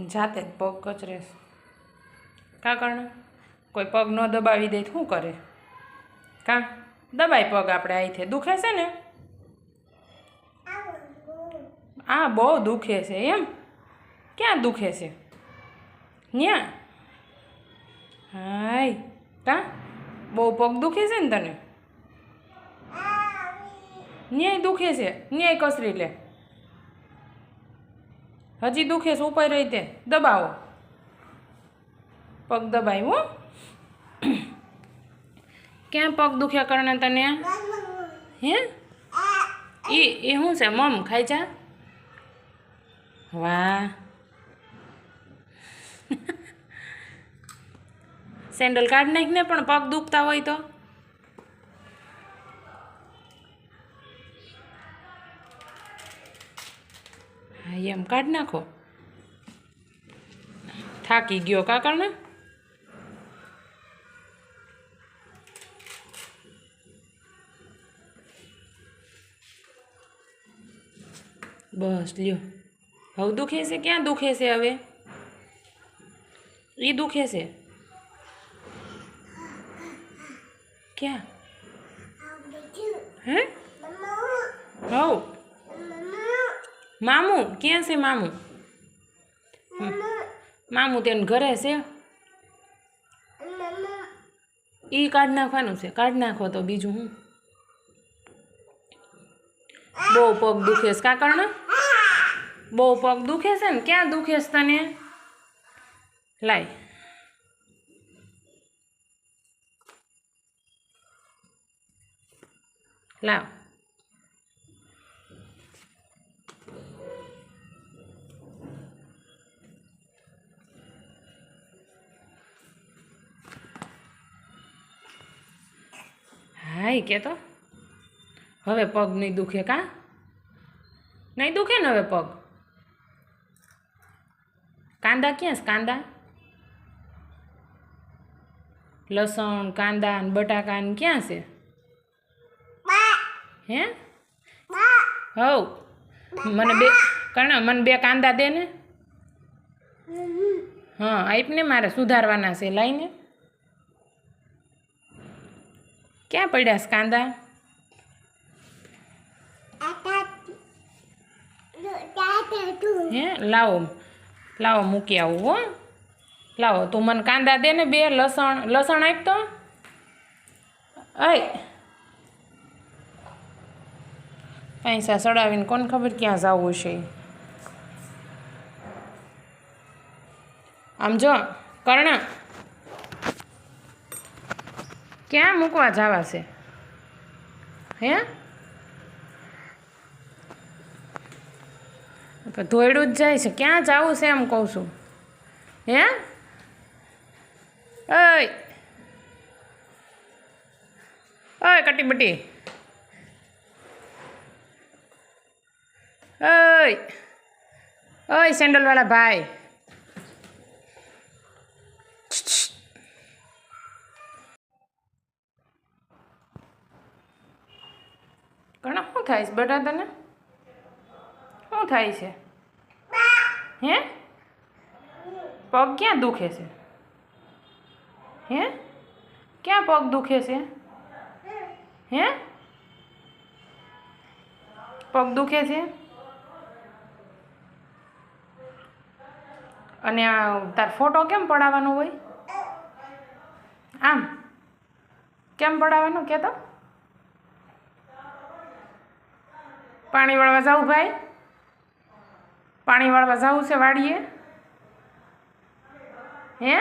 જાતે જ પગ કચરે કા કर्ण કોઈ પગ ન દબાવી દે શું કરે કા દબાય પગ આપણે અહીંથી દુખે છે ને આ બહુ દુખે છે એમ ક્યાં દુખે છે ન્યા હાય કા બહુ પગ દુખે છે ને તને ન્યાય દુખે છે ન્યાય કસરી લે હજી દુખે છે ઉપર રહી તે દબાવો પગ દબાવ્યું હો ક્યાં પગ દુખ્યા કરને તને હે એ શું છે મમ ખાઈ જા વાહ સેન્ડલ કાઢ નાખને પણ પગ દુખતા હોય તો હા એમ કાઢ નાખો થાકી ગયો કા કરને બસ લ્યો હવે દુખે છે ક્યાં દુખે છે હવે એ દુખે છે ક્યાં હે હવ મામું ક્યાં છે મામું મામું તેને ઘરે છે એ કાઢ નાખવાનું છે કાઢ નાખો તો બીજું હું બહુ પગ દુખે છે કા કर्ण બહુ પગ દુખે છે ને ક્યાં દુખે છે તને લાય લાવ હાય કે તો હવે પગ નહીં દુખે કા નહીં દુખે ને હવે પગ કાંદા ક્યાં છે કાંદા લસણ કાંદા ને બટાકા ને ક્યાં છે હે હવ મને બે કर्ण મને બે કાંદા દે ને હા આપ ને મારે સુધારવાના છે લાઈને ક્યાં પડ્યા છે કાંદા હે લાવો લાવો મૂકી આવું હો લાવો તું મને કાંદા દે ને બે લસણ લસણ આપ તો અય પૈસા સડાવીને કોને ખબર ક્યાં જવું છે આમ જો કर्ण ક્યાં મૂકવા જવા છે હે ધોયડું જ જાય છે ક્યાં જવું છે એમ કહું છું હે ઓય ઓય કટી બટી ઓય ઓય સેન્ડલવાળા ભાઈ ઘણા શું થાય છે બેટા તને શું થાય છે હે પગ ક્યાં દુખે છે હે ક્યાં પગ દુખે છે હે પગ દુખે છે અને આ તાર ફોટો કેમ પડાવવાનો હોય આમ કેમ પડાવવાનો કે તો પાણી વાળવા જાવું ભાઈ પાણી વાળવા જવું છે વાડીએ હે